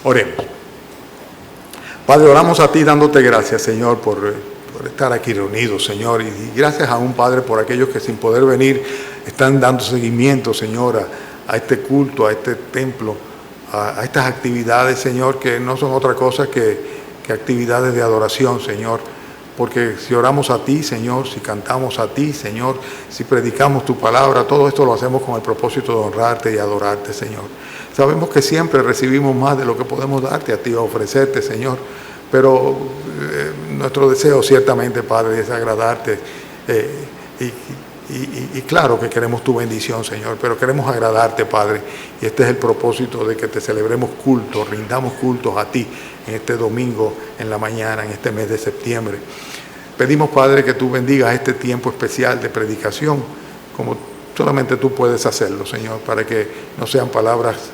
Oremos. Padre, oramos a ti dándote gracias, Señor, por estar aquí reunidos, Señor. Y gracias aún, Padre, por aquellos que sin poder venir están dando seguimiento, Señor, a este culto, a este templo, a estas actividades, Señor, que no son otra cosa que actividades de adoración, Señor. Porque si oramos a ti, Señor, si cantamos a ti, Señor, si predicamos tu palabra, todo esto lo hacemos con el propósito de honrarte y adorarte, Señor. Sabemos que siempre recibimos más de lo que podemos darte a ti o ofrecerte, Señor, pero nuestro deseo ciertamente, Padre, es agradarte y claro que queremos tu bendición, Señor, pero queremos agradarte, Padre, y este es el propósito de que te celebremos cultos, rindamos cultos a ti en este domingo, en la mañana, en este mes de septiembre. Pedimos, Padre, que tú bendigas este tiempo especial de predicación, como solamente tú puedes hacerlo, Señor, para que no sean palabras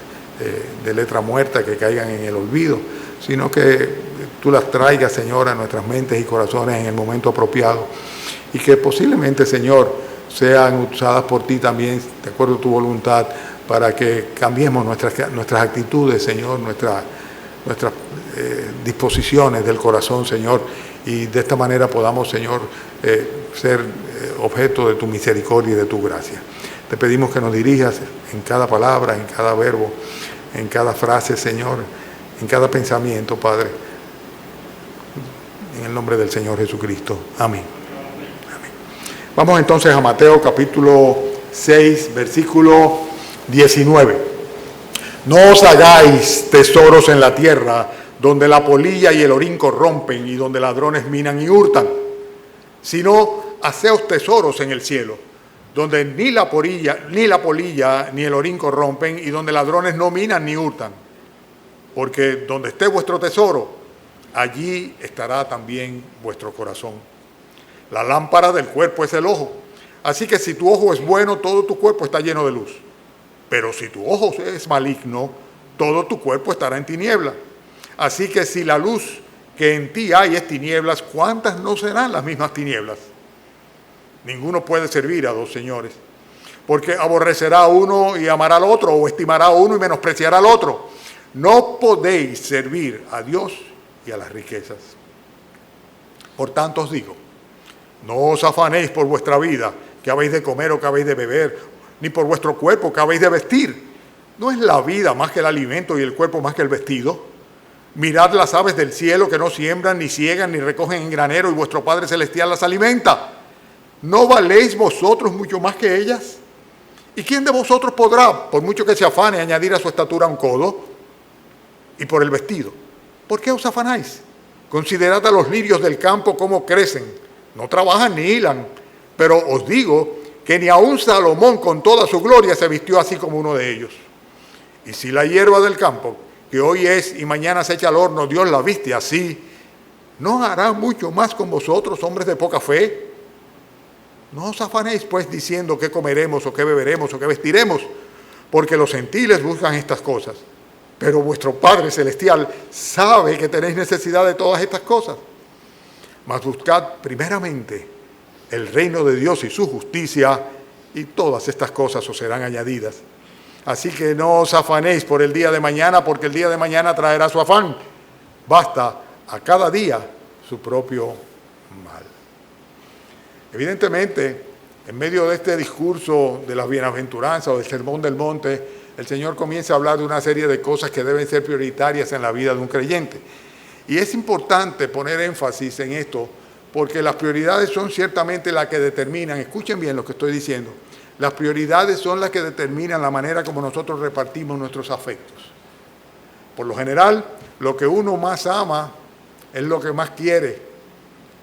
de letra muerta que caigan en el olvido, sino que tú las traigas, Señor, a nuestras mentes y corazones en el momento apropiado, y que posiblemente, Señor, sean usadas por ti también, de acuerdo a tu voluntad, para que cambiemos nuestras actitudes, Señor, nuestras disposiciones del corazón, Señor, y de esta manera podamos, Señor, ser objeto de tu misericordia y de tu gracia. Te pedimos que nos dirijas en cada palabra, en cada verbo, en cada frase, Señor, en cada pensamiento, Padre, en el nombre del Señor Jesucristo. Amén. Amén. Vamos entonces a Mateo capítulo 6, versículo 19. No os hagáis tesoros en la tierra, donde la polilla y el orín corrompen y donde ladrones minan y hurtan, sino haceos tesoros en el cielo, donde ni la polilla ni el orín corrompen y donde ladrones no minan ni hurtan. Porque donde esté vuestro tesoro, allí estará también vuestro corazón. La lámpara del cuerpo es el ojo. Así que si tu ojo es bueno, todo tu cuerpo está lleno de luz. Pero si tu ojo es maligno, todo tu cuerpo estará en tiniebla. Así que si la luz que en ti hay es tinieblas, ¿cuántas no serán las mismas tinieblas? Ninguno puede servir a dos señores, porque aborrecerá a uno y amará al otro, o estimará a uno y menospreciará al otro. No podéis servir a Dios y a las riquezas. Por tanto os digo, no os afanéis por vuestra vida, que habéis de comer o que habéis de beber, ni por vuestro cuerpo, que habéis de vestir. ¿No es la vida más que el alimento y el cuerpo más que el vestido? Mirad las aves del cielo, que no siembran, ni ciegan, ni recogen en granero, y vuestro Padre Celestial las alimenta. ¿No valéis vosotros mucho más que ellas? ¿Y quién de vosotros podrá, por mucho que se afane, añadir a su estatura un codo? Y por el vestido, ¿por qué os afanáis? Considerad a los lirios del campo cómo crecen. No trabajan ni hilan, pero os digo que ni aun Salomón con toda su gloria se vistió así como uno de ellos. Y si la hierba del campo, que hoy es y mañana se echa al horno, Dios la viste así, ¿no hará mucho más con vosotros, hombres de poca fe? No os afanéis pues diciendo qué comeremos o qué beberemos o qué vestiremos, porque los gentiles buscan estas cosas. Pero vuestro Padre Celestial sabe que tenéis necesidad de todas estas cosas. Mas buscad primeramente el reino de Dios y su justicia, y todas estas cosas os serán añadidas. Así que no os afanéis por el día de mañana, porque el día de mañana traerá su afán. Basta a cada día su propio mal. Evidentemente, en medio de este discurso de las bienaventuranzas o del sermón del monte, el Señor comienza a hablar de una serie de cosas que deben ser prioritarias en la vida de un creyente. Y es importante poner énfasis en esto, porque las prioridades son ciertamente las que determinan, escuchen bien lo que estoy diciendo, las prioridades son las que determinan la manera como nosotros repartimos nuestros afectos. Por lo general, lo que uno más ama es lo que más quiere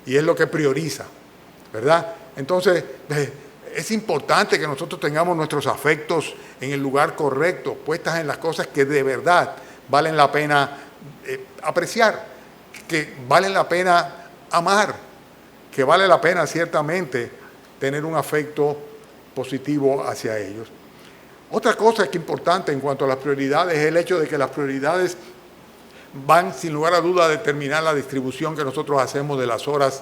y es lo que prioriza, ¿verdad? Entonces, es importante que nosotros tengamos nuestros afectos en el lugar correcto, puestas en las cosas que de verdad valen la pena apreciar, que valen la pena amar, que vale la pena ciertamente tener un afecto positivo hacia ellos. Otra cosa que es importante en cuanto a las prioridades es el hecho de que las prioridades van sin lugar a duda a determinar la distribución que nosotros hacemos de las horas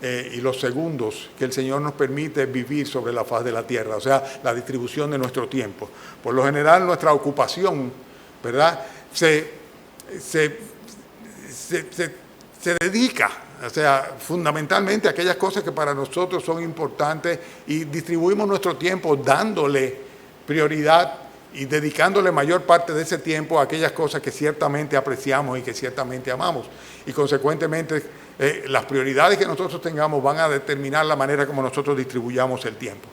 y los segundos que el Señor nos permite vivir sobre la faz de la tierra, o sea, la distribución de nuestro tiempo. Por lo general, nuestra ocupación, ¿verdad?, se se, se dedica, o sea, fundamentalmente a aquellas cosas que para nosotros son importantes y distribuimos nuestro tiempo dándole prioridad y dedicándole mayor parte de ese tiempo a aquellas cosas que ciertamente apreciamos y que ciertamente amamos. Y consecuentemente, las prioridades que nosotros tengamos van a determinar la manera como nosotros distribuyamos el tiempo.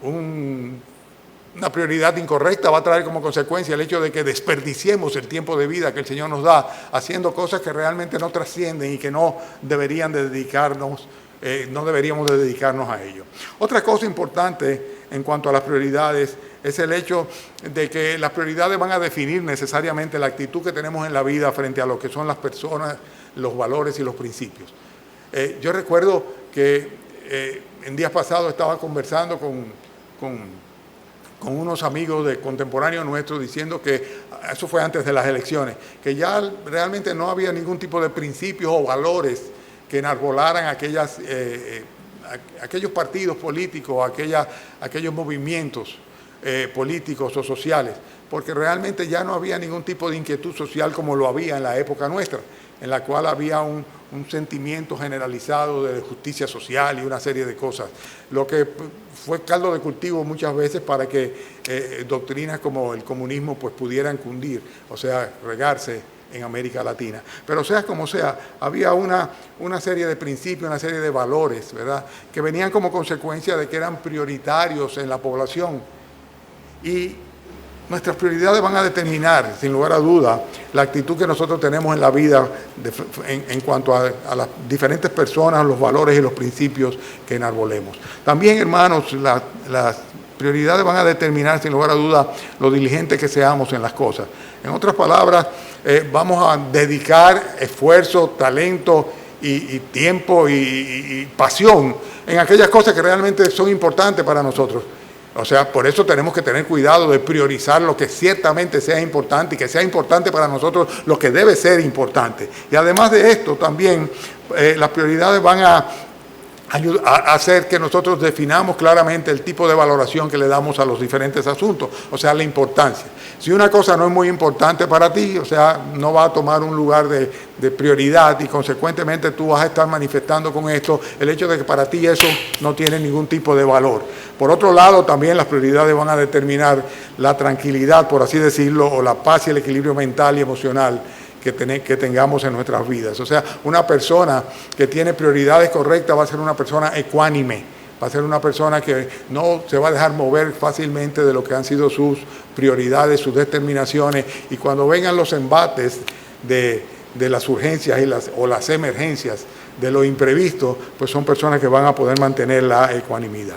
Una prioridad incorrecta va a traer como consecuencia el hecho de que desperdiciemos el tiempo de vida que el Señor nos da haciendo cosas que realmente no trascienden y que no deberían de dedicarnos, no deberíamos de dedicarnos a ello. Otra cosa importante en cuanto a las prioridades es el hecho de que las prioridades van a definir necesariamente la actitud que tenemos en la vida frente a lo que son las personas, los valores y los principios. Yo recuerdo que en días pasados estaba conversando con unos amigos de contemporáneos nuestros diciendo que, eso fue antes de las elecciones, que ya realmente no había ningún tipo de principios o valores que enarbolaran aquellos partidos políticos, aquellos movimientos políticos o sociales, porque realmente ya no había ningún tipo de inquietud social como lo había en la época nuestra, en la cual había un sentimiento generalizado de justicia social y una serie de cosas, lo que fue caldo de cultivo muchas veces para que doctrinas como el comunismo pues pudieran cundir, o sea, regarse en América Latina. Pero sea como sea, había una serie de principios, una serie de valores, ¿verdad?, que venían como consecuencia de que eran prioritarios en la población. Y nuestras prioridades van a determinar, sin lugar a duda, la actitud que nosotros tenemos en la vida en cuanto a las diferentes personas, los valores y los principios que enarbolemos. También, hermanos, las prioridades van a determinar, sin lugar a duda, lo diligentes que seamos en las cosas. En otras palabras, vamos a dedicar esfuerzo, talento y tiempo y pasión en aquellas cosas que realmente son importantes para nosotros. O sea, por eso tenemos que tener cuidado de priorizar lo que ciertamente sea importante y que sea importante para nosotros lo que debe ser importante. Y además de esto, también las prioridades van a hacer que nosotros definamos claramente el tipo de valoración que le damos a los diferentes asuntos, o sea, la importancia. Si una cosa no es muy importante para ti, o sea, no va a tomar un lugar de prioridad y consecuentemente tú vas a estar manifestando con esto el hecho de que para ti eso no tiene ningún tipo de valor. Por otro lado, también las prioridades van a determinar la tranquilidad, por así decirlo, o la paz y el equilibrio mental y emocional que tengamos en nuestras vidas. O sea, una persona que tiene prioridades correctas va a ser una persona ecuánime, va a ser una persona que no se va a dejar mover fácilmente de lo que han sido sus prioridades, sus determinaciones, y cuando vengan los embates de las urgencias o las emergencias, de lo imprevisto, pues son personas que van a poder mantener la ecuanimidad.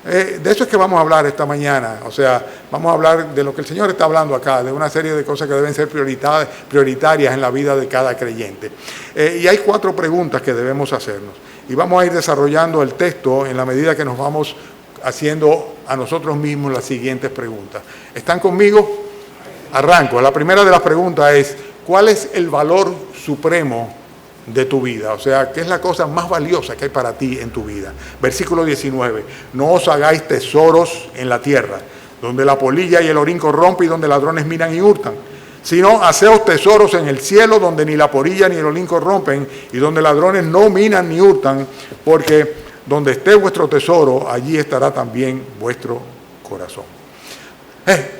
De eso es que vamos a hablar esta mañana, o sea, vamos a hablar de lo que el Señor está hablando acá, de una serie de cosas que deben ser prioritarias en la vida de cada creyente. Y hay 4 preguntas que debemos hacernos, y vamos a ir desarrollando el texto en la medida que nos vamos haciendo a nosotros mismos las siguientes preguntas. ¿Están conmigo? Arranco. La primera de las preguntas es, ¿cuál es el valor supremo de tu vida? O sea, ¿qué es la cosa más valiosa que hay para ti en tu vida? Versículo 19, no os hagáis tesoros en la tierra, donde la polilla y el orín corrompen y donde ladrones minan y hurtan, sino haceos tesoros en el cielo, donde ni la polilla ni el orín corrompen y donde ladrones no minan ni hurtan, porque donde esté vuestro tesoro, allí estará también vuestro corazón.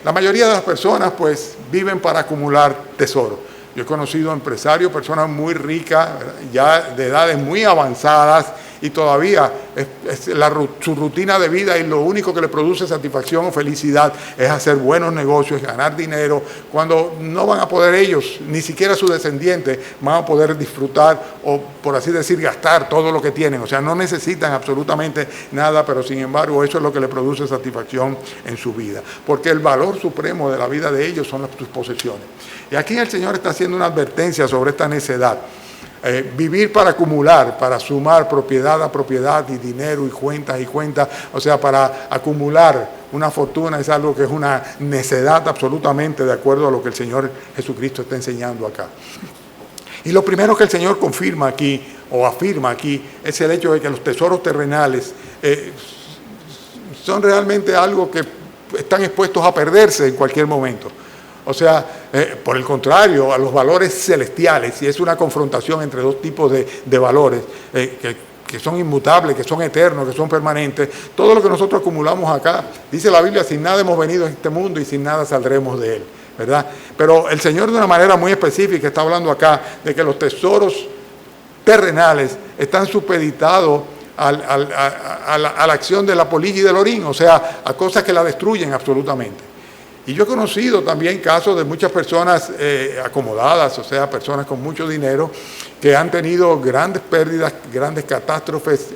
La mayoría de las personas pues viven para acumular tesoros. Yo he conocido empresarios, personas muy ricas, ya de edades muy avanzadas, y todavía su rutina de vida y lo único que le produce satisfacción o felicidad es hacer buenos negocios, ganar dinero, cuando no van a poder ellos, ni siquiera sus descendientes, van a poder disfrutar o, por así decir, gastar todo lo que tienen. O sea, no necesitan absolutamente nada, pero sin embargo eso es lo que le produce satisfacción en su vida. Porque el valor supremo de la vida de ellos son sus posesiones. Y aquí el Señor está haciendo una advertencia sobre esta necedad. Vivir para acumular, para sumar propiedad a propiedad y dinero y cuentas, o sea, para acumular una fortuna es algo que es una necedad absolutamente de acuerdo a lo que el Señor Jesucristo está enseñando acá. Y lo primero que el Señor confirma aquí, o afirma aquí, es el hecho de que los tesoros terrenales son realmente algo que están expuestos a perderse en cualquier momento. O sea, por el contrario, a los valores celestiales, y es una confrontación entre dos tipos de valores que son inmutables, que son eternos, que son permanentes. Todo lo que nosotros acumulamos acá, dice la Biblia, sin nada hemos venido a este mundo y sin nada saldremos de él, ¿verdad? Pero el Señor de una manera muy específica está hablando acá de que los tesoros terrenales están supeditados a la acción de la polilla y del orín, o sea, a cosas que la destruyen absolutamente. Y yo he conocido también casos de muchas personas acomodadas, o sea, personas con mucho dinero, que han tenido grandes pérdidas, grandes catástrofes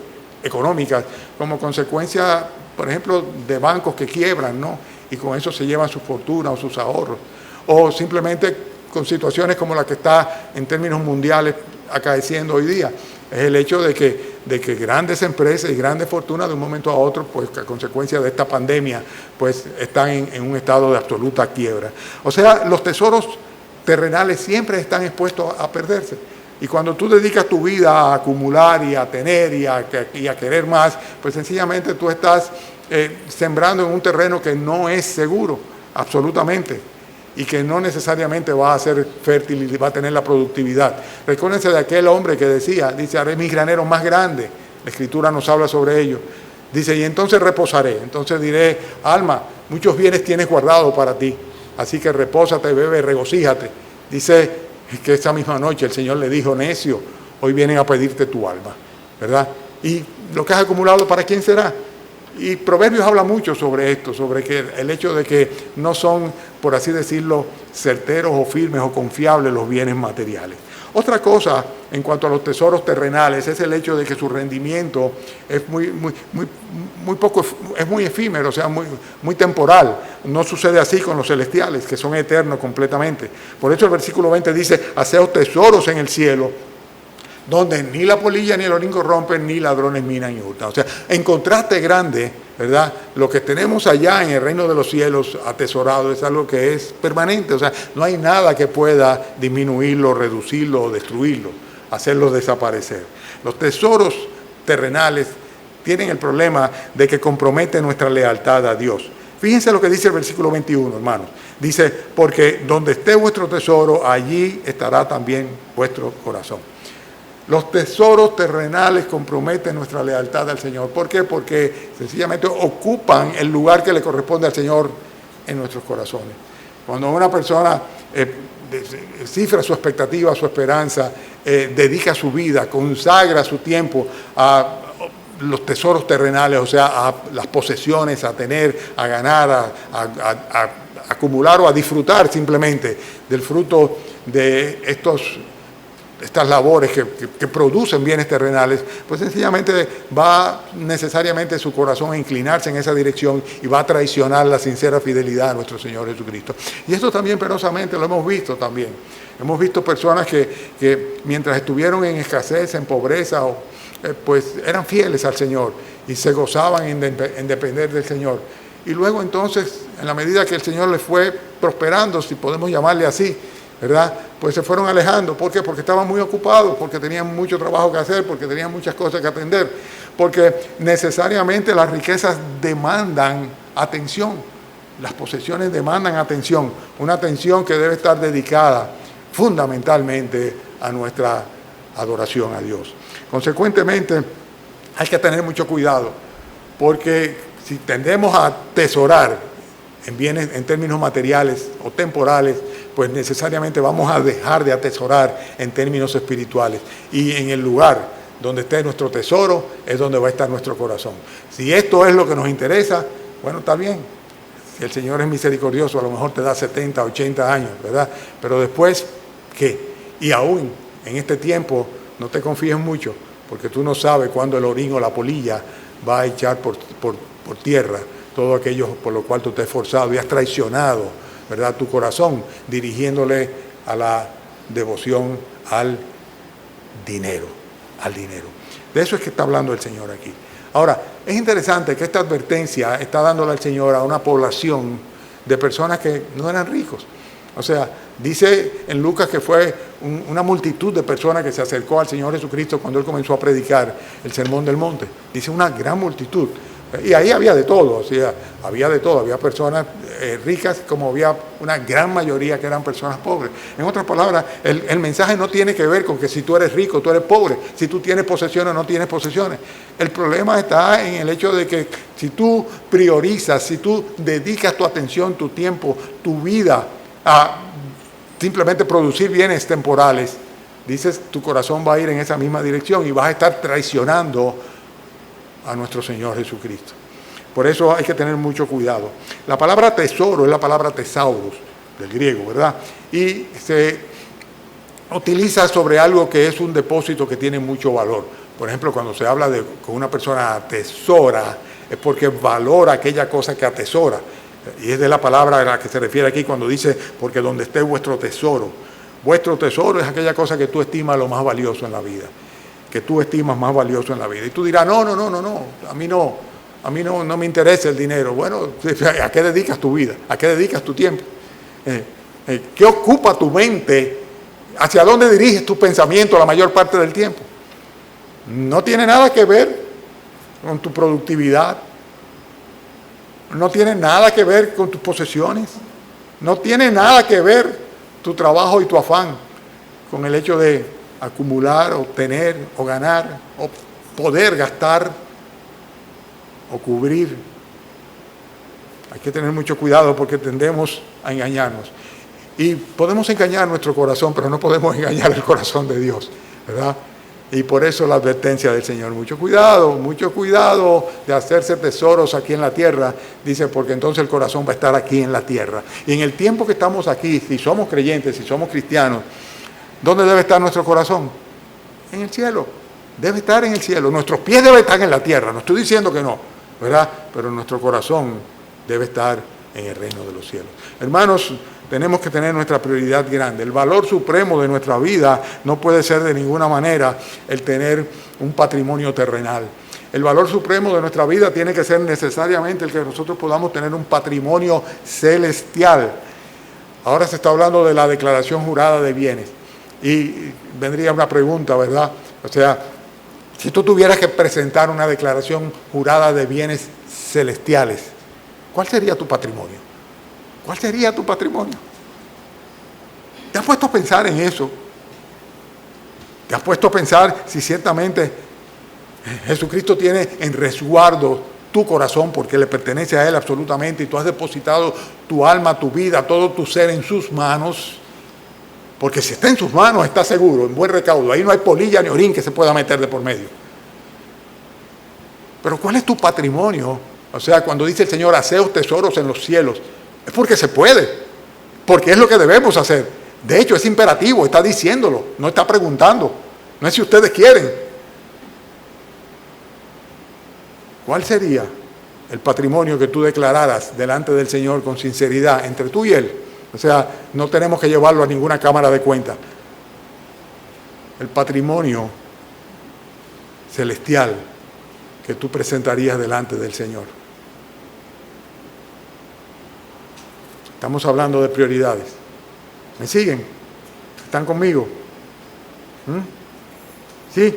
económicas, como consecuencia, por ejemplo, de bancos que quiebran, ¿no? Y con eso se llevan su fortuna o sus ahorros. O simplemente con situaciones como la que está en términos mundiales acaeciendo hoy día. Es el hecho de que grandes empresas y grandes fortunas de un momento a otro, pues a consecuencia de esta pandemia, pues están en un estado de absoluta quiebra. O sea, los tesoros terrenales siempre están expuestos a perderse. Y cuando tú dedicas tu vida a acumular y a tener y a querer más, pues sencillamente tú estás sembrando en un terreno que no es seguro, absolutamente, y que no necesariamente va a ser fértil y va a tener la productividad. Recuérdense de aquel hombre que dice, haré mis graneros más grandes. La Escritura nos habla sobre ello. Dice, y entonces reposaré. Entonces diré, alma, muchos bienes tienes guardados para ti. Así que repósate, bebe, regocíjate. Dice que esa misma noche el Señor le dijo, necio, hoy vienen a pedirte tu alma, ¿verdad? Y lo que has acumulado, ¿para quién será? Y Proverbios habla mucho sobre esto, sobre que el hecho de que no son, por así decirlo, certeros o firmes o confiables los bienes materiales. Otra cosa en cuanto a los tesoros terrenales es el hecho de que su rendimiento es muy efímero, o sea, muy temporal. No sucede así con los celestiales, que son eternos completamente. Por eso el versículo 20 dice, haceos tesoros en el cielo, donde ni la polilla ni el orín corrompen, ni ladrones minan y hurtan. O sea, en contraste grande, ¿verdad? Lo que tenemos allá en el reino de los cielos atesorado es algo que es permanente. O sea, no hay nada que pueda disminuirlo, reducirlo o destruirlo, hacerlo desaparecer. Los tesoros terrenales tienen el problema de que comprometen nuestra lealtad a Dios. Fíjense lo que dice el versículo 21, hermanos. Dice, porque donde esté vuestro tesoro, allí estará también vuestro corazón. Los tesoros terrenales comprometen nuestra lealtad al Señor. ¿Por qué? Porque sencillamente ocupan el lugar que le corresponde al Señor en nuestros corazones. Cuando una persona cifra su expectativa, su esperanza, dedica su vida, consagra su tiempo a los tesoros terrenales, o sea, a las posesiones, a tener, a ganar, a acumular o a disfrutar simplemente del fruto de estas labores que producen bienes terrenales, pues sencillamente va necesariamente su corazón a inclinarse en esa dirección y va a traicionar la sincera fidelidad a nuestro Señor Jesucristo. Y esto también penosamente lo hemos visto también. Hemos visto personas que mientras estuvieron en escasez, en pobreza, pues eran fieles al Señor y se gozaban en depender del Señor. Y luego entonces, en la medida que el Señor les fue prosperando, si podemos llamarle así, ¿verdad? Pues se fueron alejando. ¿Por qué? Porque estaban muy ocupados, porque tenían mucho trabajo que hacer, porque tenían muchas cosas que atender, porque necesariamente las riquezas demandan atención, las posesiones demandan atención, una atención que debe estar dedicada fundamentalmente a nuestra adoración a Dios. Consecuentemente, hay que tener mucho cuidado, porque si tendemos a atesorar en bienes, en términos materiales o temporales, pues necesariamente vamos a dejar de atesorar en términos espirituales. Y en el lugar donde esté nuestro tesoro es donde va a estar nuestro corazón. Si esto es lo que nos interesa, bueno, está bien. Si el Señor es misericordioso, a lo mejor te da 70, 80 años, ¿verdad? Pero después, ¿qué? Y aún en este tiempo, no te confíes mucho, porque tú no sabes cuándo el orín o la polilla va a echar por tierra todo aquello por lo cual tú te has esforzado y has traicionado, ¿verdad?, tu corazón, dirigiéndole a la devoción al dinero. De eso es que está hablando el Señor aquí. Ahora, es interesante que esta advertencia está dándole al Señor a una población de personas que no eran ricos. O sea, dice en Lucas que fue una multitud de personas que se acercó al Señor Jesucristo cuando Él comenzó a predicar el Sermón del Monte. Dice una gran multitud. Y ahí había de todo, o sea, había de todo, había personas ricas como había una gran mayoría que eran personas pobres. En otras palabras, el mensaje no tiene que ver con que si tú eres rico, tú eres pobre, si tú tienes posesiones o no tienes posesiones. El problema está en el hecho de que si tú priorizas, si tú dedicas tu atención, tu tiempo, tu vida a simplemente producir bienes temporales, dices, tu corazón va a ir en esa misma dirección y vas a estar traicionando a nuestro Señor Jesucristo. Por eso hay que tener mucho cuidado. La palabra tesoro es la palabra tesaurus, del griego, ¿verdad? Y se utiliza sobre algo que es un depósito que tiene mucho valor. Por ejemplo, cuando se habla de que una persona atesora, es porque valora aquella cosa que atesora. Y es de la palabra a la que se refiere aquí cuando dice, porque donde esté vuestro tesoro. Vuestro tesoro es aquella cosa que tú estimas lo más valioso en la vida. Que tú estimas más valioso en la vida. Y tú dirás, no, a mí no me interesa el dinero. Bueno, ¿a qué dedicas tu vida? ¿A qué dedicas tu tiempo? ¿Qué ocupa tu mente? ¿Hacia dónde diriges tu pensamiento la mayor parte del tiempo? No tiene nada que ver con tu productividad. No tiene nada que ver con tus posesiones. No tiene nada que ver tu trabajo y tu afán con el hecho de acumular, obtener o ganar, o poder gastar o cubrir. Hay que tener mucho cuidado porque tendemos a engañarnos. Y podemos engañar nuestro corazón, pero no podemos engañar el corazón de Dios, ¿verdad? Y por eso la advertencia del Señor, mucho cuidado de hacerse tesoros aquí en la tierra, dice, porque entonces el corazón va a estar aquí en la tierra. Y en el tiempo que estamos aquí, si somos creyentes, si somos cristianos, ¿dónde debe estar nuestro corazón? En el cielo. Debe estar en el cielo. Nuestros pies deben estar en la tierra. No estoy diciendo que no, ¿verdad? Pero nuestro corazón debe estar en el reino de los cielos. Hermanos, tenemos que tener nuestra prioridad grande. El valor supremo de nuestra vida no puede ser de ninguna manera el tener un patrimonio terrenal. El valor supremo de nuestra vida tiene que ser necesariamente el que nosotros podamos tener un patrimonio celestial. Ahora se está hablando de la declaración jurada de bienes. Y vendría una pregunta, ¿verdad? O sea, si tú tuvieras que presentar una declaración jurada de bienes celestiales, ¿cuál sería tu patrimonio? ¿Cuál sería tu patrimonio? ¿Te has puesto a pensar en eso? ¿Te has puesto a pensar si ciertamente Jesucristo tiene en resguardo tu corazón porque le pertenece a Él absolutamente y tú has depositado tu alma, tu vida, todo tu ser en sus manos? Porque si está en sus manos, está seguro, en buen recaudo. Ahí no hay polilla ni orín que se pueda meter de por medio. Pero ¿cuál es tu patrimonio? O sea, cuando dice el Señor, haceos tesoros en los cielos, es porque se puede, porque es lo que debemos hacer. De hecho, es imperativo, está diciéndolo, no está preguntando. No es si ustedes quieren. ¿Cuál sería el patrimonio que tú declararas delante del Señor con sinceridad entre tú y Él? O sea, no tenemos que llevarlo a ninguna cámara de cuenta. El patrimonio celestial que tú presentarías delante del Señor. Estamos hablando de prioridades. ¿Me siguen? ¿Están conmigo? ¿Sí?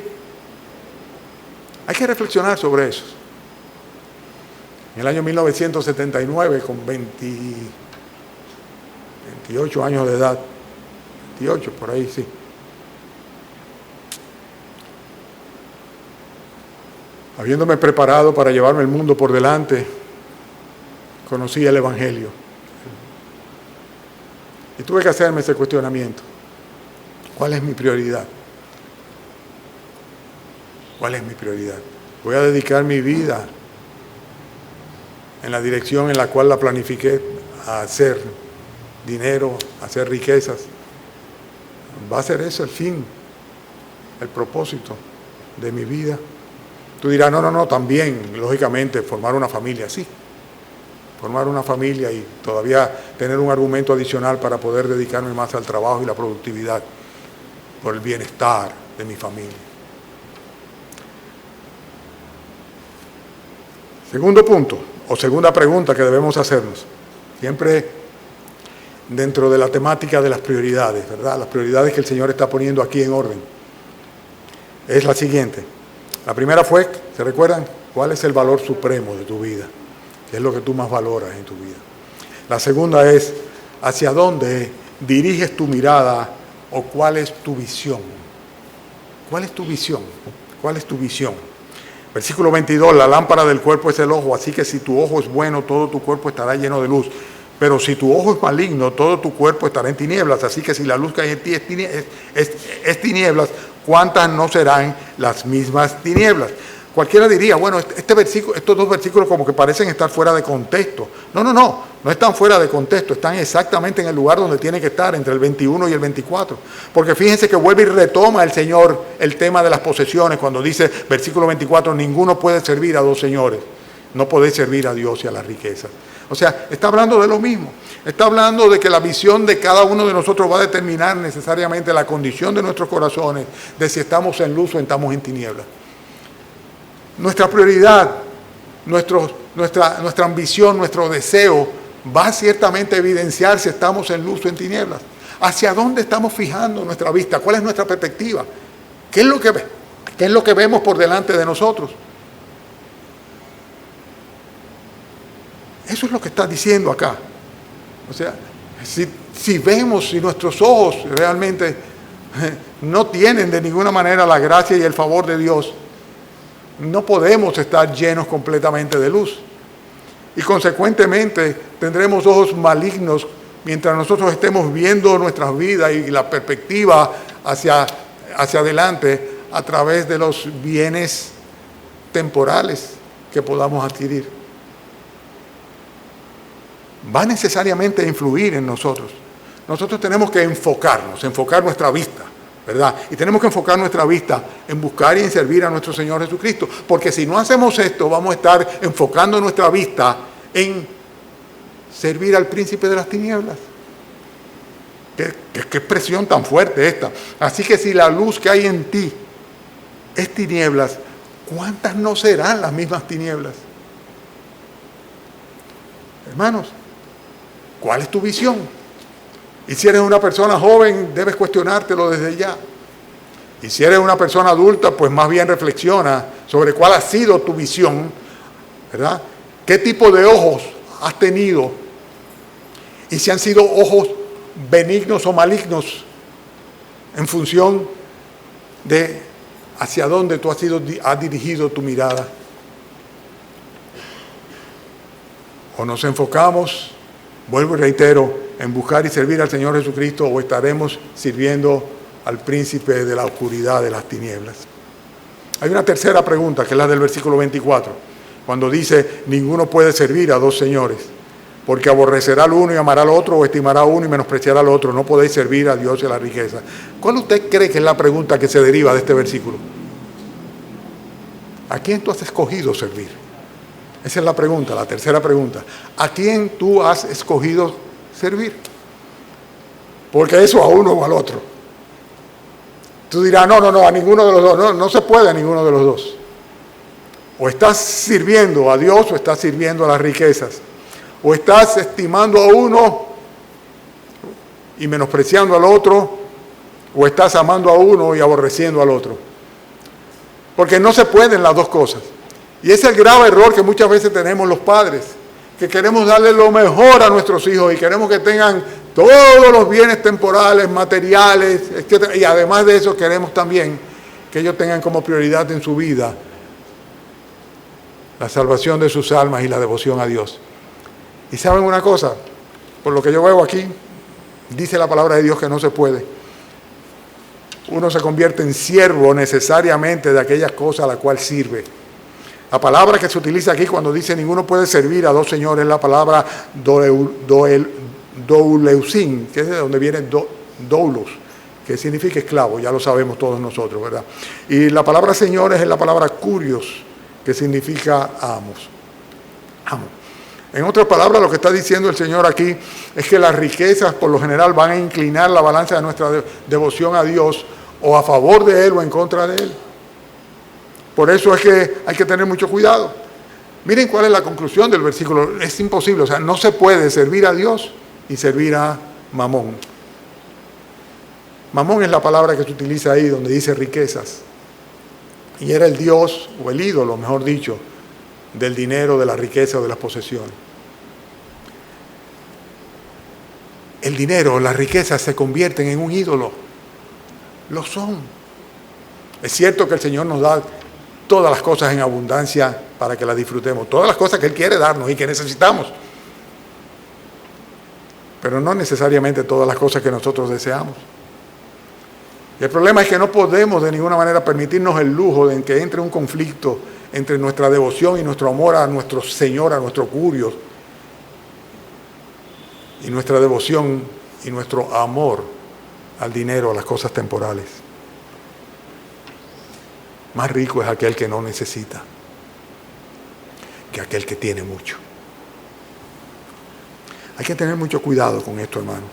Hay que reflexionar sobre eso. En el año 1979, con 28 años de edad, 28 por ahí, sí. Habiéndome preparado para llevarme el mundo por delante, conocí el Evangelio. Y tuve que hacerme ese cuestionamiento. ¿Cuál es mi prioridad? ¿Cuál es mi prioridad? Voy a dedicar mi vida en la dirección en la cual la planifiqué a hacer dinero, a hacer riquezas. ¿Va a ser eso el fin, el propósito de mi vida? Tú dirás, no, también, lógicamente, formar una familia, sí. Formar una familia y todavía tener un argumento adicional para poder dedicarme más al trabajo y la productividad por el bienestar de mi familia. Segundo punto, o segunda pregunta que debemos hacernos, siempre dentro de la temática de las prioridades, ¿verdad? Las prioridades que el Señor está poniendo aquí en orden. Es la siguiente. La primera fue, ¿se recuerdan? ¿Cuál es el valor supremo de tu vida? ¿Qué es lo que tú más valoras en tu vida? La segunda es, ¿hacia dónde diriges tu mirada o cuál es tu visión? ¿Cuál es tu visión? ¿Cuál es tu visión? Versículo 22, la lámpara del cuerpo es el ojo, así que si tu ojo es bueno, todo tu cuerpo estará lleno de luz. Pero si tu ojo es maligno, todo tu cuerpo estará en tinieblas. Así que si la luz que hay en ti es tinieblas, ¿cuántas no serán las mismas tinieblas? Cualquiera diría, bueno, estos dos versículos como que parecen estar fuera de contexto. No están fuera de contexto, están exactamente en el lugar donde tiene que estar, entre el 21 y el 24. Porque fíjense que vuelve y retoma el Señor el tema de las posesiones cuando dice, versículo 24, ninguno puede servir a dos señores. No podéis servir a Dios y a las riquezas. O sea, está hablando de lo mismo. Está hablando de que la visión de cada uno de nosotros va a determinar necesariamente la condición de nuestros corazones, de si estamos en luz o estamos en tinieblas. Nuestra prioridad, nuestra ambición, nuestro deseo, va ciertamente a evidenciar si estamos en luz o en tinieblas. ¿Hacia dónde estamos fijando nuestra vista? ¿Cuál es nuestra perspectiva? ¿Qué es lo que vemos por delante de nosotros? Eso es lo que está diciendo acá. O sea, si vemos, si nuestros ojos realmente no tienen de ninguna manera la gracia y el favor de Dios, no podemos estar llenos completamente de luz. Y consecuentemente tendremos ojos malignos mientras nosotros estemos viendo nuestras vidas y la perspectiva hacia adelante a través de los bienes temporales que podamos adquirir. Va necesariamente a influir en nosotros. Nosotros tenemos que enfocar nuestra vista, ¿verdad? Y tenemos que enfocar nuestra vista en buscar y en servir a nuestro Señor Jesucristo. Porque si no hacemos esto, vamos a estar enfocando nuestra vista en servir al príncipe de las tinieblas. ¿Qué expresión tan fuerte esta? Así que si la luz que hay en ti es tinieblas, ¿cuántas no serán las mismas tinieblas? Hermanos, ¿cuál es tu visión? Y si eres una persona joven, debes cuestionártelo desde ya. Y si eres una persona adulta, pues más bien reflexiona sobre cuál ha sido tu visión, ¿verdad? ¿Qué tipo de ojos has tenido? Y si han sido ojos benignos o malignos en función de hacia dónde tú has dirigido tu mirada. O nos enfocamos, vuelvo y reitero, en buscar y servir al Señor Jesucristo, o estaremos sirviendo al príncipe de la oscuridad de las tinieblas. Hay una tercera pregunta, que es la del versículo 24, cuando dice, ninguno puede servir a dos señores, porque aborrecerá al uno y amará al otro, o estimará a uno y menospreciará al otro. No podéis servir a Dios y a la riqueza. ¿Cuál usted cree que es la pregunta que se deriva de este versículo? ¿A quién tú has escogido servir? Esa es la pregunta, la tercera pregunta. ¿A quién tú has escogido servir? Porque eso a uno o al otro. Tú dirás, no, a ninguno de los dos. No se puede a ninguno de los dos. O estás sirviendo a Dios o estás sirviendo a las riquezas. O estás estimando a uno y menospreciando al otro, o estás amando a uno y aborreciendo al otro. Porque no se pueden las dos cosas. Y ese es el grave error que muchas veces tenemos los padres, que queremos darle lo mejor a nuestros hijos y queremos que tengan todos los bienes temporales, materiales, etc. Y además de eso queremos también que ellos tengan como prioridad en su vida la salvación de sus almas y la devoción a Dios. Y saben una cosa, por lo que yo veo aquí, dice la palabra de Dios que no se puede. Uno se convierte en siervo necesariamente de aquellas cosas a las cuales sirve. La palabra que se utiliza aquí cuando dice ninguno puede servir a dos señores es la palabra douleusin, que es de donde viene doulos, que significa esclavo, ya lo sabemos todos nosotros, ¿verdad? Y la palabra señores es la palabra kurios, que significa amos. Amo. En otras palabras, lo que está diciendo el Señor aquí es que las riquezas por lo general van a inclinar la balanza de nuestra devoción a Dios o a favor de Él o en contra de Él. Por eso es que hay que tener mucho cuidado. Miren cuál es la conclusión del versículo. Es imposible, o sea, no se puede servir a Dios y servir a Mamón. Mamón es la palabra que se utiliza ahí donde dice riquezas. Y era el dios, o el ídolo, mejor dicho, del dinero, de la riqueza o de las posesiones. El dinero, las riquezas se convierten en un ídolo. Lo son. Es cierto que el Señor nos da todas las cosas en abundancia para que las disfrutemos, todas las cosas que Él quiere darnos y que necesitamos, pero no necesariamente todas las cosas que nosotros deseamos. Y el problema es que no podemos de ninguna manera permitirnos el lujo de que entre un conflicto entre nuestra devoción y nuestro amor a nuestro Señor, a nuestro Curios, y nuestra devoción y nuestro amor al dinero, a las cosas temporales. Más rico es aquel que no necesita que aquel que tiene mucho. Hay que tener mucho cuidado con esto, hermano.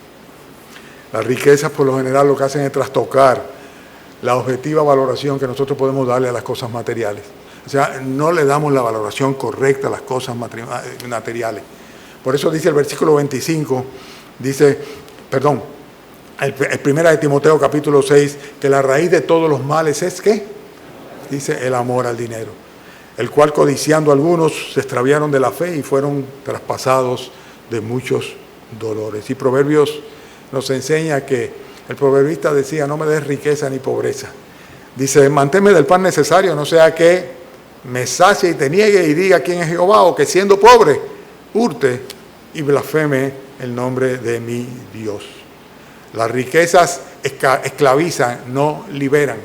Las riquezas por lo general lo que hacen es trastocar la objetiva valoración que nosotros podemos darle a las cosas materiales. O sea, no le damos la valoración correcta a las cosas materiales. Por eso dice el versículo 25, dice, el 1 de Timoteo capítulo 6, que la raíz de todos los males es ¿qué? Dice el amor al dinero, el cual codiciando algunos se extraviaron de la fe y fueron traspasados de muchos dolores. Y Proverbios nos enseña que el proverbista decía, no me des riqueza ni pobreza. Dice, manténme del pan necesario, no sea que me sacie y te niegue y diga quién es Jehová, o que siendo pobre, hurte y blasfeme el nombre de mi Dios. Las riquezas esclavizan, no liberan.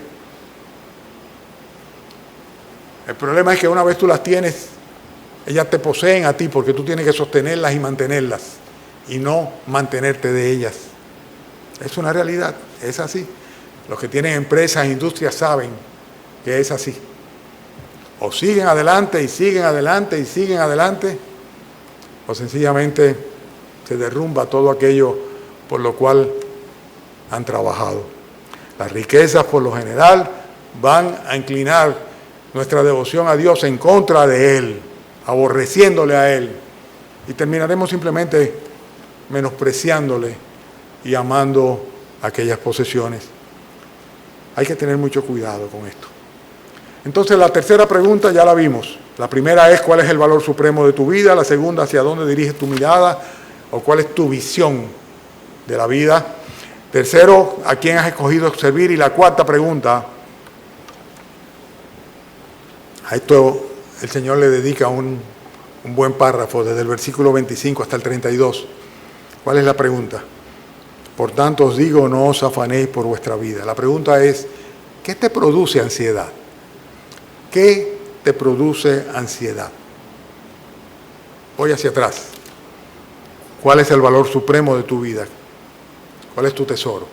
El problema es que una vez tú las tienes, ellas te poseen a ti porque tú tienes que sostenerlas y mantenerlas y no mantenerte de ellas. Es una realidad, es así. Los que tienen empresas, industrias saben que es así. O siguen adelante y siguen adelante y siguen adelante, o sencillamente se derrumba todo aquello por lo cual han trabajado. Las riquezas por lo general van a inclinar nuestra devoción a Dios en contra de Él, aborreciéndole a Él, y terminaremos simplemente menospreciándole y amando aquellas posesiones. Hay que tener mucho cuidado con esto. Entonces la tercera pregunta ya la vimos. La primera es cuál es el valor supremo de tu vida, la segunda hacia dónde diriges tu mirada o cuál es tu visión de la vida. Tercero, a quién has escogido servir, y la cuarta pregunta, a esto el Señor le dedica un buen párrafo desde el versículo 25 hasta el 32. ¿Cuál es la pregunta? Por tanto os digo, no os afanéis por vuestra vida. La pregunta es, ¿qué te produce ansiedad? ¿Qué te produce ansiedad? Voy hacia atrás. ¿Cuál es el valor supremo de tu vida? ¿Cuál es tu tesoro?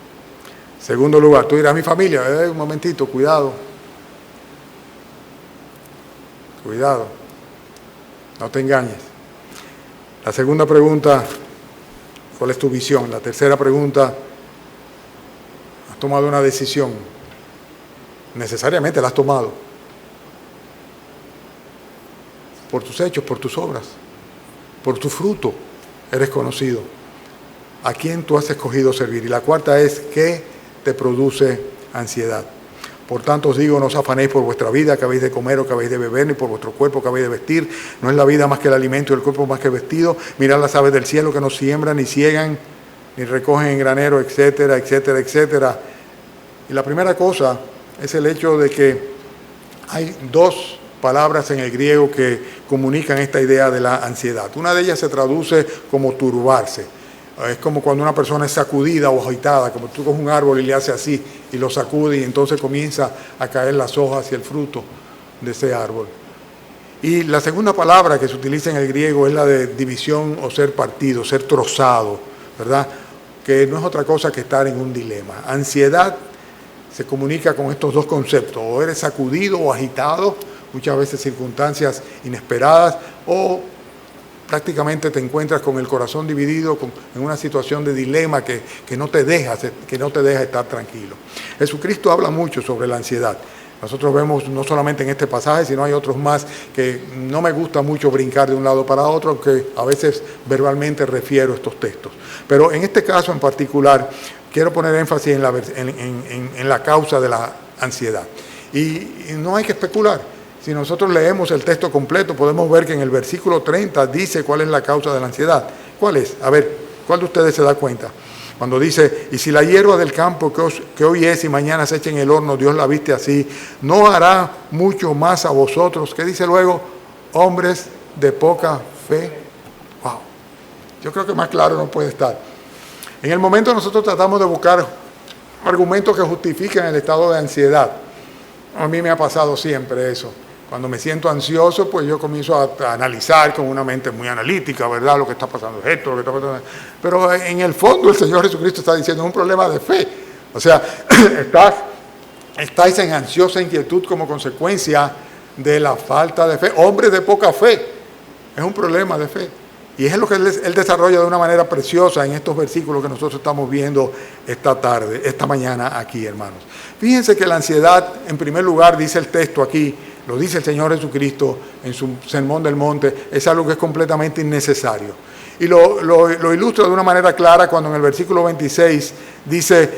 Segundo lugar, tú dirás, mi familia, un momentito, cuidado. Cuidado, no te engañes. La segunda pregunta, ¿cuál es tu visión? La tercera pregunta, ¿has tomado una decisión? Necesariamente la has tomado. Por tus hechos, por tus obras, por tu fruto, eres conocido. ¿A quién tú has escogido servir? Y la cuarta es, ¿qué te produce ansiedad? Por tanto os digo, no os afanéis por vuestra vida, que habéis de comer o que habéis de beber, ni por vuestro cuerpo que habéis de vestir. No es la vida más que el alimento y el cuerpo más que el vestido. Mirad las aves del cielo que no siembran, ni ciegan, ni recogen en granero, etcétera, etcétera, etcétera. Y la primera cosa es el hecho de que hay dos palabras en el griego que comunican esta idea de la ansiedad. Una de ellas se traduce como turbarse. Es como cuando una persona es sacudida o agitada, como tú coges un árbol y le haces así y lo sacude y entonces comienza a caer las hojas y el fruto de ese árbol. Y la segunda palabra que se utiliza en el griego es la de división o ser partido, ser trozado, ¿verdad? Que no es otra cosa que estar en un dilema. Ansiedad se comunica con estos dos conceptos, o eres sacudido o agitado, muchas veces circunstancias inesperadas, o prácticamente te encuentras con el corazón dividido, en una situación de dilema que no te deja estar tranquilo. Jesucristo habla mucho sobre la ansiedad. Nosotros vemos no solamente en este pasaje, sino hay otros más que no me gusta mucho brincar de un lado para otro, aunque a veces verbalmente refiero estos textos. Pero en este caso en particular, quiero poner énfasis en la causa de la ansiedad. Y no hay que especular. Si nosotros leemos el texto completo, podemos ver que en el versículo 30 dice cuál es la causa de la ansiedad. ¿Cuál es? A ver, ¿cuál de ustedes se da cuenta? Cuando dice, y si la hierba del campo que hoy es y mañana se echa en el horno, Dios la viste así, ¿no hará mucho más a vosotros? ¿Qué dice luego? Hombres de poca fe. Wow. Yo creo que más claro no puede estar. En el momento nosotros tratamos de buscar argumentos que justifiquen el estado de ansiedad. A mí me ha pasado siempre eso. Cuando me siento ansioso, pues yo comienzo a analizar con una mente muy analítica, ¿verdad? Lo que está pasando es esto, lo que está pasando. Pero en el fondo el Señor Jesucristo está diciendo, es un problema de fe. O sea, estáis en ansiosa inquietud como consecuencia de la falta de fe. Hombres de poca fe. Es un problema de fe. Y es lo que él desarrolla de una manera preciosa en estos versículos que nosotros estamos viendo esta mañana aquí, hermanos. Fíjense que la ansiedad, en primer lugar, dice el texto aquí, lo dice el Señor Jesucristo en su Sermón del Monte, es algo que es completamente innecesario. Y lo ilustra de una manera clara cuando en el versículo 26 dice,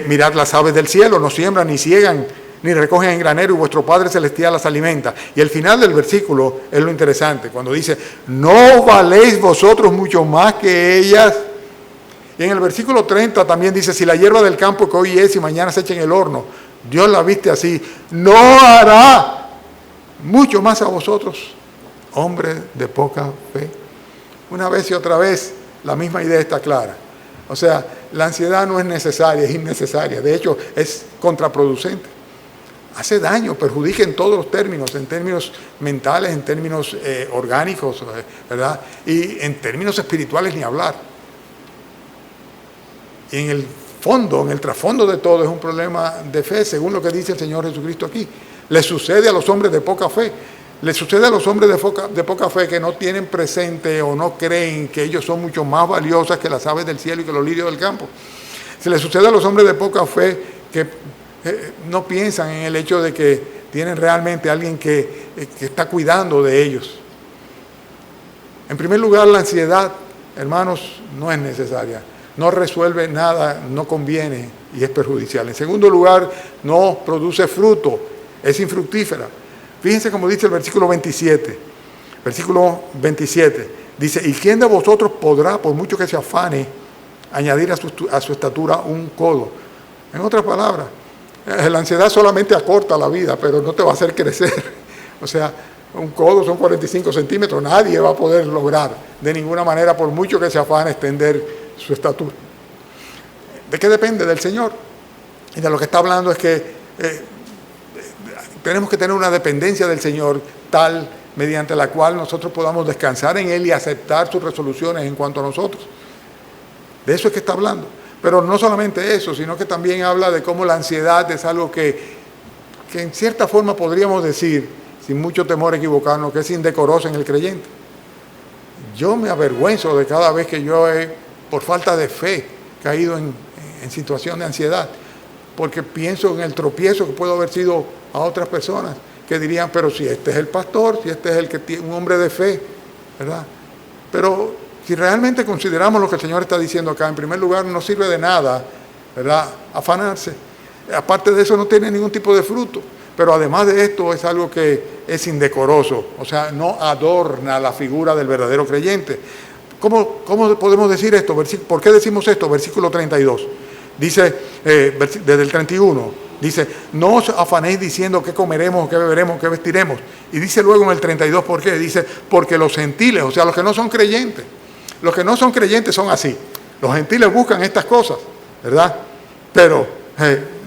mirad las aves del cielo, no siembran ni ciegan, ni recogen en granero, y vuestro Padre Celestial las alimenta. Y el final del versículo es lo interesante, cuando dice, ¿no valéis vosotros mucho más que ellas? Y en el versículo 30 también dice, si la hierba del campo que hoy es y mañana se echa en el horno, Dios la viste así, no hará mucho más a vosotros, hombres de poca fe. Una vez y otra vez, la misma idea está clara. O sea, la ansiedad no es necesaria, es innecesaria. De hecho, es contraproducente. Hace daño, perjudica en todos los términos, en términos mentales, en términos orgánicos, ¿verdad? Y en términos espirituales ni hablar. Y en el fondo, en el trasfondo de todo, es un problema de fe, según lo que dice el Señor Jesucristo aquí. Le sucede a los hombres de poca fe. Le sucede a los hombres de poca fe que no tienen presente o no creen que ellos son mucho más valiosas que las aves del cielo y que los lirios del campo. Se le sucede a los hombres de poca fe que no piensan en el hecho de que tienen realmente alguien que está cuidando de ellos. En primer lugar, la ansiedad, hermanos, no es necesaria. No resuelve nada, no conviene y es perjudicial. En segundo lugar, no produce fruto, es infructífera. Fíjense cómo dice el versículo 27. Versículo 27 dice, ¿y quién de vosotros podrá, por mucho que se afane, añadir a su estatura un codo? En otras palabras, la ansiedad solamente acorta la vida, pero no te va a hacer crecer. O sea, un codo son 45 centímetros, nadie va a poder lograr de ninguna manera, por mucho que se afane, extender su estatura. ¿De qué depende? Del Señor. Y de lo que está hablando es que tenemos que tener una dependencia del Señor tal mediante la cual nosotros podamos descansar en Él y aceptar sus resoluciones en cuanto a nosotros. De eso es que está hablando. Pero no solamente eso, sino que también habla de cómo la ansiedad es algo que en cierta forma podríamos decir, sin mucho temor a equivocarnos, que es indecoroso en el creyente. Yo me avergüenzo de cada vez que yo por falta de fe, caído en situación de ansiedad, porque pienso en el tropiezo que puedo haber sido a otras personas que dirían, pero si este es el pastor, si este es el que tiene un hombre de fe, ¿verdad? Pero si realmente consideramos lo que el Señor está diciendo acá, en primer lugar, no sirve de nada, ¿verdad?, afanarse. Aparte de eso, no tiene ningún tipo de fruto. Pero además de esto, es algo que es indecoroso, o sea, no adorna la figura del verdadero creyente. ¿Cómo podemos decir esto? ¿Por qué decimos esto? Versículo 32. Dice, desde el 31, dice, no os afanéis diciendo qué comeremos, qué beberemos, qué vestiremos. Y dice luego en el 32, ¿por qué? Dice, porque los gentiles, o sea, los que no son creyentes, los que no son creyentes son así. Los gentiles buscan estas cosas, ¿verdad? Pero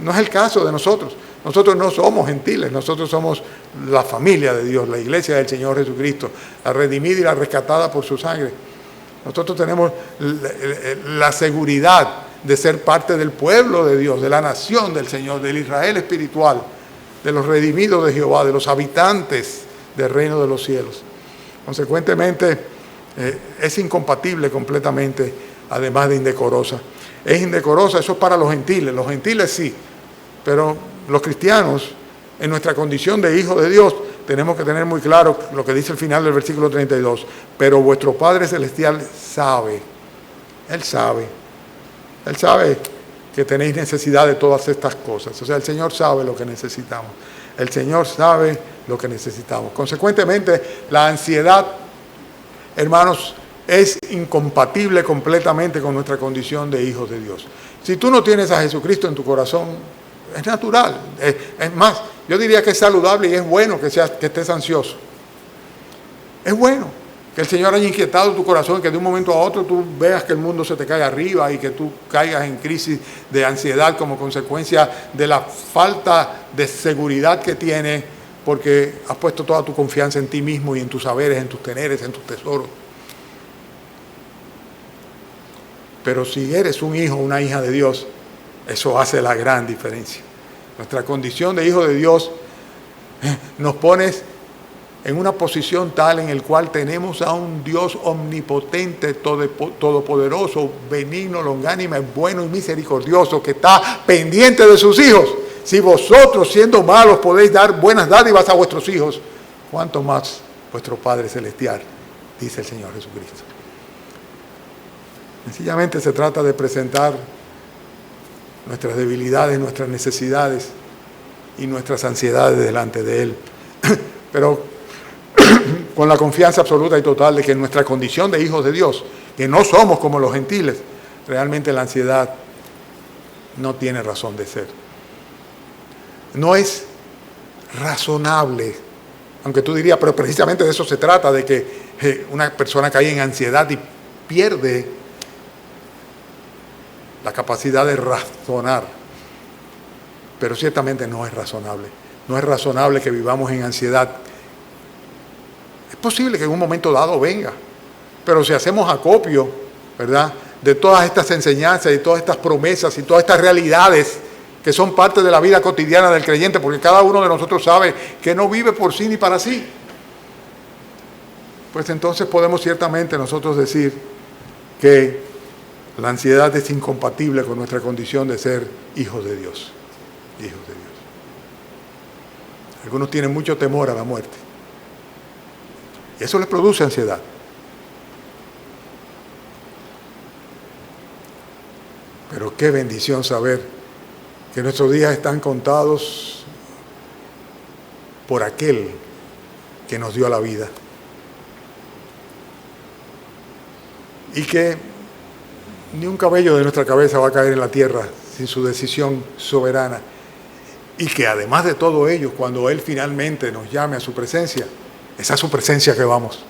no es el caso de nosotros. Nosotros no somos gentiles, nosotros somos la familia de Dios, la iglesia del Señor Jesucristo, la redimida y la rescatada por su sangre. Nosotros tenemos la seguridad de ser parte del pueblo de Dios, de la nación del Señor, del Israel espiritual, de los redimidos de Jehová, de los habitantes del reino de los cielos. Consecuentemente, es incompatible completamente, además de indecorosa. Es indecorosa, eso es para los gentiles sí, pero los cristianos, en nuestra condición de hijos de Dios, tenemos que tener muy claro lo que dice el final del versículo 32. Pero vuestro Padre Celestial sabe, Él sabe que tenéis necesidad de todas estas cosas. O sea, el Señor sabe lo que necesitamos. El Señor sabe lo que necesitamos. Consecuentemente, la ansiedad, hermanos, es incompatible completamente con nuestra condición de hijos de Dios. Si tú no tienes a Jesucristo en tu corazón, es natural. Es más, yo diría que es saludable y es bueno que estés ansioso. Es bueno que el Señor haya inquietado tu corazón, que de un momento a otro tú veas que el mundo se te cae arriba y que tú caigas en crisis de ansiedad como consecuencia de la falta de seguridad que tienes, porque has puesto toda tu confianza en ti mismo y en tus saberes, en tus teneres, en tus tesoros. Pero si eres un hijo o una hija de Dios, eso hace la gran diferencia. Nuestra condición de hijo de Dios nos pone en una posición tal en el cual tenemos a un Dios omnipotente, todopoderoso, benigno, longánime, bueno y misericordioso, que está pendiente de sus hijos. Si vosotros, siendo malos, podéis dar buenas dádivas a vuestros hijos, ¿cuánto más vuestro Padre Celestial? Dice el Señor Jesucristo. Sencillamente se trata de presentar nuestras debilidades, nuestras necesidades y nuestras ansiedades delante de Él. Pero con la confianza absoluta y total de que en nuestra condición de hijos de Dios, que no somos como los gentiles, realmente la ansiedad no tiene razón de ser. No es razonable, aunque tú dirías, pero precisamente de eso se trata, de que una persona cae en ansiedad y pierde la capacidad de razonar, pero ciertamente no es razonable. No es razonable que vivamos en ansiedad. Es posible que en un momento dado venga, pero si hacemos acopio, ¿verdad?, de todas estas enseñanzas y todas estas promesas y todas estas realidades que son parte de la vida cotidiana del creyente, porque cada uno de nosotros sabe que no vive por sí ni para sí, pues entonces podemos ciertamente nosotros decir que la ansiedad es incompatible con nuestra condición de ser hijos de Dios. Hijos de Dios. Algunos tienen mucho temor a la muerte. Y eso les produce ansiedad. Pero qué bendición saber que nuestros días están contados por aquel que nos dio la vida. Y que ni un cabello de nuestra cabeza va a caer en la tierra sin su decisión soberana. Y que además de todo ello, cuando Él finalmente nos llame a su presencia, es a su presencia que vamos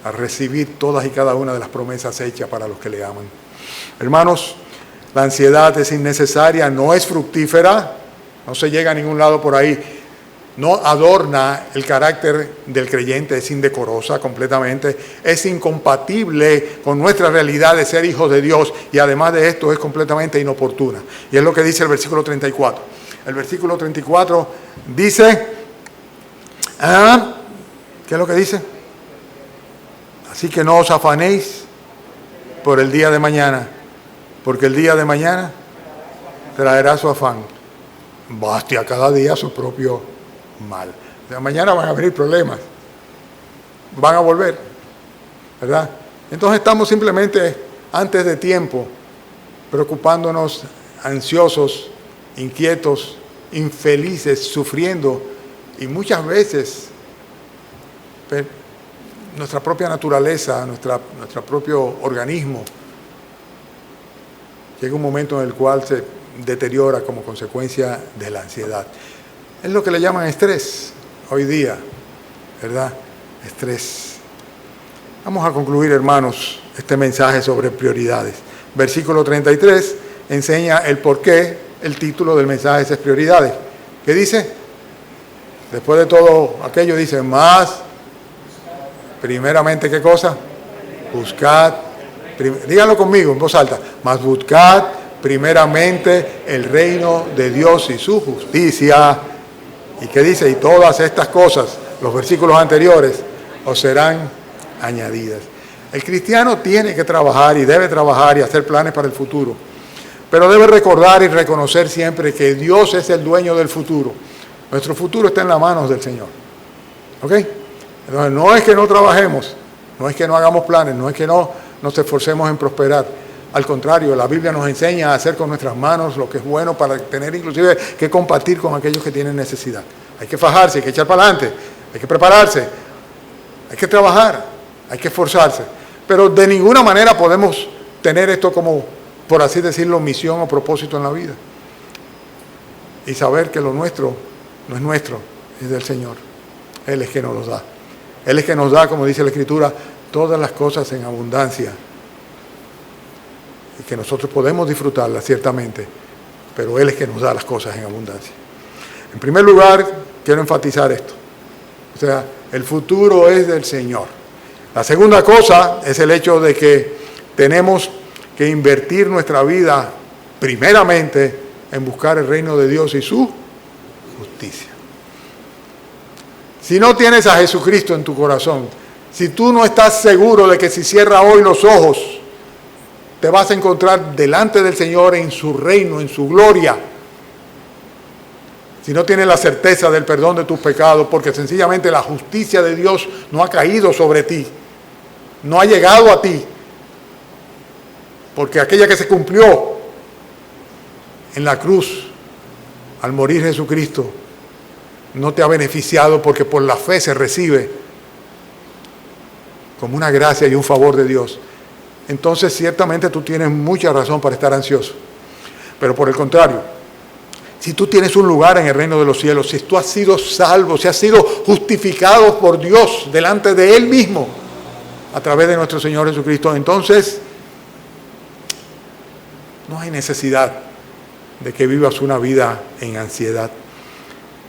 a recibir todas y cada una de las promesas hechas para los que le aman. Hermanos, la ansiedad es innecesaria, no es fructífera, no se llega a ningún lado por ahí. No adorna el carácter del creyente, es indecorosa completamente, es incompatible con nuestra realidad de ser hijos de Dios y además de esto es completamente inoportuna. Y es lo que dice el versículo 34. El versículo 34 dice, ¿qué es lo que dice? Así que no os afanéis por el día de mañana, porque el día de mañana traerá su afán. Baste a cada día su propio mal. O sea, mañana van a venir problemas, van a volver, ¿verdad? Entonces estamos simplemente antes de tiempo preocupándonos, ansiosos, inquietos, infelices, sufriendo y muchas veces nuestra propia naturaleza, nuestro propio organismo llega un momento en el cual se deteriora como consecuencia de la ansiedad. Es lo que le llaman estrés hoy día, ¿verdad? Estrés. Vamos a concluir, hermanos, este mensaje sobre prioridades. Versículo 33 enseña el por qué el título del mensaje es prioridades. ¿Qué dice? Después de todo aquello dice, más, primeramente, ¿qué cosa? Buscad, díganlo conmigo en voz alta, más buscad primeramente el reino de Dios y su justicia. ¿Y qué dice? Y todas estas cosas, los versículos anteriores, os serán añadidas. El cristiano tiene que trabajar y debe trabajar y hacer planes para el futuro. Pero debe recordar y reconocer siempre que Dios es el dueño del futuro. Nuestro futuro está en las manos del Señor. ¿Ok? Entonces no es que no trabajemos, no es que no hagamos planes, no es que no nos esforcemos en prosperar. Al contrario, la Biblia nos enseña a hacer con nuestras manos lo que es bueno para tener inclusive que compartir con aquellos que tienen necesidad. Hay que fajarse, hay que echar para adelante, hay que prepararse, hay que trabajar, hay que esforzarse. Pero de ninguna manera podemos tener esto como, por así decirlo, misión o propósito en la vida. Y saber que lo nuestro no es nuestro, es del Señor. Él es que nos los da. Él es que nos da, como dice la Escritura, todas las cosas en abundancia. Y que nosotros podemos disfrutarlas, ciertamente, pero Él es que nos da las cosas en abundancia. En primer lugar, quiero enfatizar esto. O sea, el futuro es del Señor. La segunda cosa es el hecho de que tenemos que invertir nuestra vida primeramente en buscar el reino de Dios y su justicia. Si no tienes a Jesucristo en tu corazón, si tú no estás seguro de que si cierras hoy los ojos, te vas a encontrar delante del Señor en su reino, en su gloria. Si no tienes la certeza del perdón de tus pecados, porque sencillamente la justicia de Dios no ha caído sobre ti, no ha llegado a ti, porque aquella que se cumplió en la cruz, al morir Jesucristo, no te ha beneficiado porque por la fe se recibe como una gracia y un favor de Dios. Entonces ciertamente tú tienes mucha razón para estar ansioso. Pero por el contrario, si tú tienes un lugar en el reino de los cielos, si tú has sido salvo, si has sido justificado por Dios delante de Él mismo, a través de nuestro Señor Jesucristo, entonces no hay necesidad de que vivas una vida en ansiedad.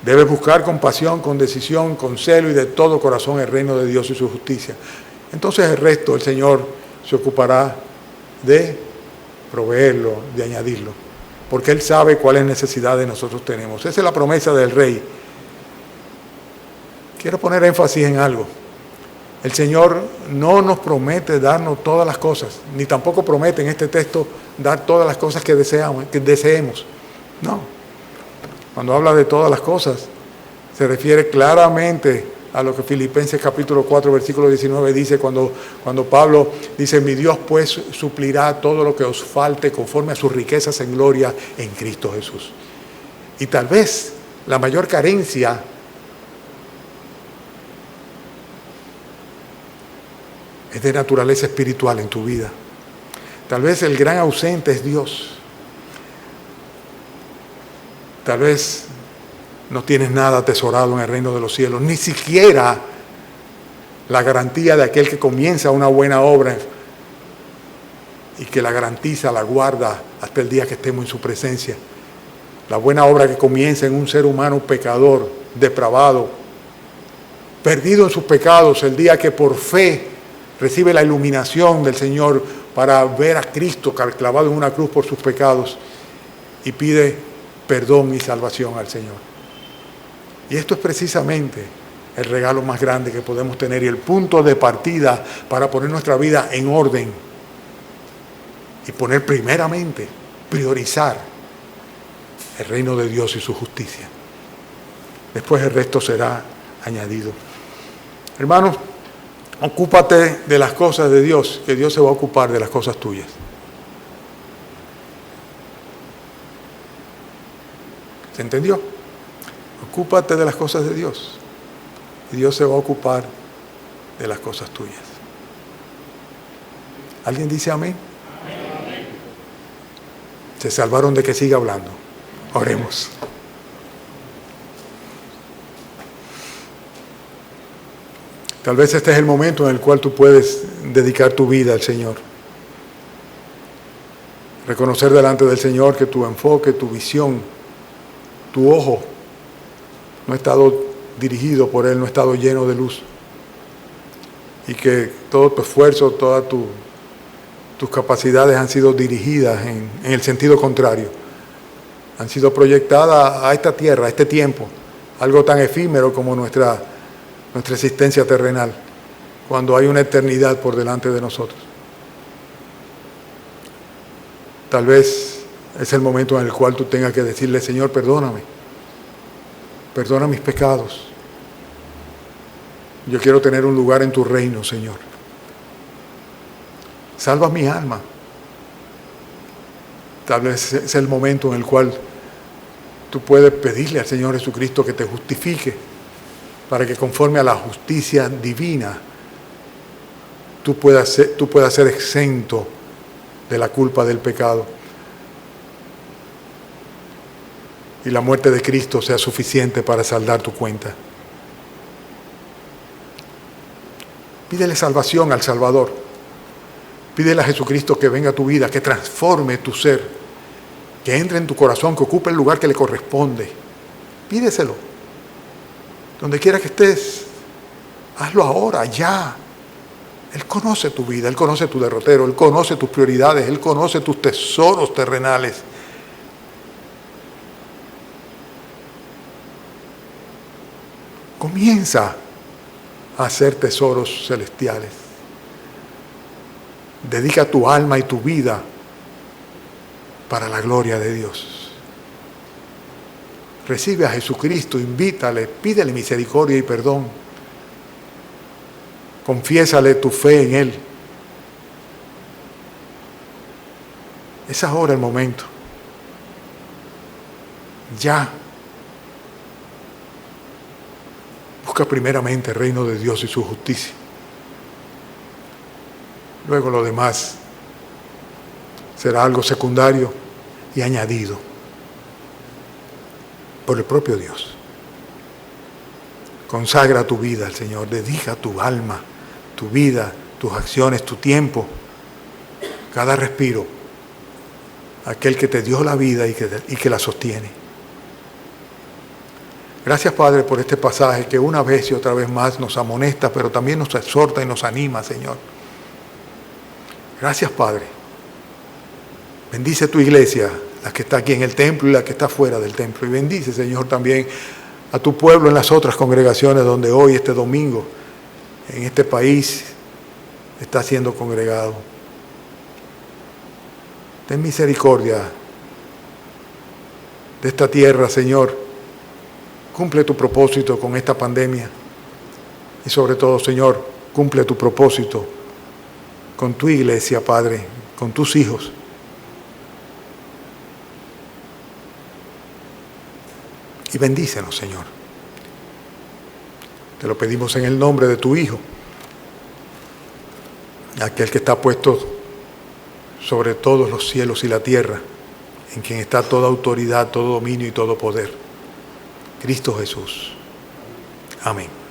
Debes buscar con pasión, con decisión, con celo y de todo corazón el reino de Dios y su justicia. Entonces el resto el Señor se ocupará de proveerlo, de añadirlo, porque Él sabe cuáles necesidades nosotros tenemos. Esa es la promesa del Rey. Quiero poner énfasis en algo. El Señor no nos promete darnos todas las cosas, ni tampoco promete en este texto dar todas las cosas que deseemos. No. Cuando habla de todas las cosas, se refiere claramente a lo que Filipenses capítulo 4, versículo 19 dice, cuando Pablo dice, mi Dios pues suplirá todo lo que os falte conforme a sus riquezas en gloria en Cristo Jesús. Y tal vez la mayor carencia es de naturaleza espiritual en tu vida. Tal vez el gran ausente es Dios. Tal vez no tienes nada atesorado en el reino de los cielos, ni siquiera la garantía de aquel que comienza una buena obra y que la garantiza, la guarda hasta el día que estemos en su presencia. La buena obra que comienza en un ser humano pecador, depravado, perdido en sus pecados, el día que por fe recibe la iluminación del Señor para ver a Cristo clavado en una cruz por sus pecados y pide perdón y salvación al Señor. Y esto es precisamente el regalo más grande que podemos tener y el punto de partida para poner nuestra vida en orden y poner primeramente, priorizar el reino de Dios y su justicia. Después el resto será añadido. Hermanos, ocúpate de las cosas de Dios, que Dios se va a ocupar de las cosas tuyas. ¿Se entendió? Ocúpate de las cosas de Dios y Dios se va a ocupar de las cosas tuyas. ¿Alguien dice amén? Amén. Se salvaron de que siga hablando. Oremos. Tal vez este es el momento en el cual tú puedes dedicar tu vida al Señor. Reconocer delante del Señor que tu enfoque, tu visión, tu ojo no ha estado dirigido por Él, no ha estado lleno de luz. Y que todo tu esfuerzo, todas tus capacidades han sido dirigidas en el sentido contrario. Han sido proyectadas a esta tierra, a este tiempo, algo tan efímero como nuestra existencia terrenal, cuando hay una eternidad por delante de nosotros. Tal vez es el momento en el cual tú tengas que decirle, Señor, perdóname. Perdona mis pecados. Yo quiero tener un lugar en tu reino, Señor. Salva mi alma. Tal vez es el momento en el cual tú puedes pedirle al Señor Jesucristo que te justifique, para que conforme a la justicia divina tú puedas ser exento de la culpa del pecado. Y la muerte de Cristo sea suficiente para saldar tu cuenta. Pídele salvación al Salvador. Pídele a Jesucristo que venga a tu vida, que transforme tu ser, que entre en tu corazón, que ocupe el lugar que le corresponde. Pídeselo. Donde quiera que estés, hazlo ahora, ya. Él conoce tu vida, Él conoce tu derrotero, Él conoce tus prioridades, Él conoce tus tesoros terrenales. Comienza a hacer tesoros celestiales. Dedica tu alma y tu vida para la gloria de Dios. Recibe a Jesucristo, invítale, pídele misericordia y perdón. Confiésale tu fe en Él. Es ahora el momento. Ya. Busca primeramente el reino de Dios y su justicia. Luego lo demás será algo secundario y añadido por el propio Dios. Consagra tu vida al Señor, dedica tu alma, tu vida, tus acciones, tu tiempo, cada respiro, a aquel que te dio la vida y que la sostiene. Gracias, Padre, por este pasaje que una vez y otra vez más nos amonesta, pero también nos exhorta y nos anima, Señor. Gracias, Padre. Bendice tu iglesia, la que está aquí en el templo y la que está fuera del templo. Y bendice, Señor, también a tu pueblo en las otras congregaciones donde hoy, este domingo, en este país, está siendo congregado. Ten misericordia de esta tierra, Señor. Cumple tu propósito con esta pandemia. Y sobre todo, Señor, cumple tu propósito con tu iglesia, Padre, con tus hijos. Y bendícenos, Señor. Te lo pedimos en el nombre de tu Hijo, aquel que está puesto sobre todos los cielos y la tierra, en quien está toda autoridad, todo dominio y todo poder. Cristo Jesús. Amén.